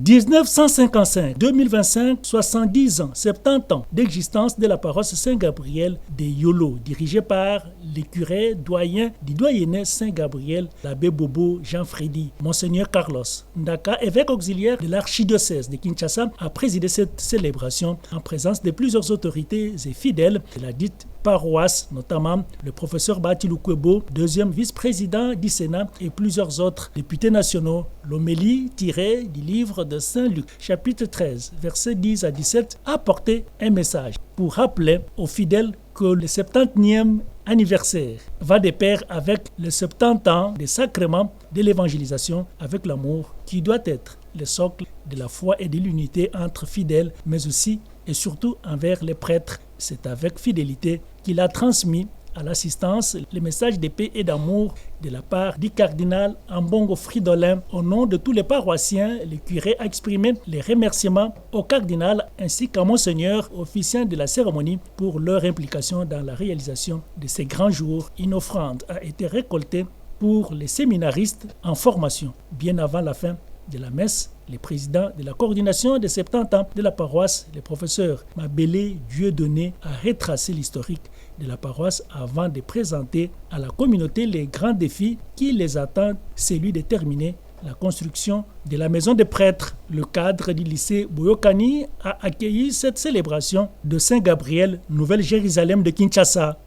1955-2025, 70 ans, 70 ans d'existence de la paroisse Saint-Gabriel de Yolo, dirigée par le curé doyen du doyenné Saint-Gabriel, l'abbé Bobo Jean-Frédy. Monseigneur Carlos Ndaka, évêque auxiliaire de l'archidiocèse de Kinshasa, a présidé cette célébration en présence de plusieurs autorités et fidèles de la dite paroisse, notamment le professeur Batilou Kwebo, deuxième vice-président du Sénat, et plusieurs autres députés nationaux. L'homélie tirée du livre de Saint-Luc, chapitre 13, versets 10 à 17, a porté un message pour rappeler aux fidèles que le 70e anniversaire va de pair avec les 70 ans des sacrements de l'évangélisation, avec l'amour qui doit être le socle de la foi et de l'unité entre fidèles, mais aussi et surtout envers les prêtres. C'est avec fidélité qu'il a transmis à l'assistance le message de paix et d'amour de la part du cardinal Ambongo Fridolin. Au nom de tous les paroissiens, le curé a exprimé les remerciements au cardinal ainsi qu'à Monseigneur, officiant de la cérémonie, pour leur implication dans la réalisation de ces grands jours. Une offrande a été récoltée pour les séminaristes en formation. Bien avant la fin de la messe, le président de la coordination des 70 ans de la paroisse, le professeur Mabélé Dieudonné, a retracé l'historique de la paroisse avant de présenter à la communauté les grands défis qui les attendent, celui de terminer la construction de la maison des prêtres. Le cadre du lycée Boyokani a accueilli cette célébration de Saint-Gabriel, Nouvelle-Jérusalem de Kinshasa.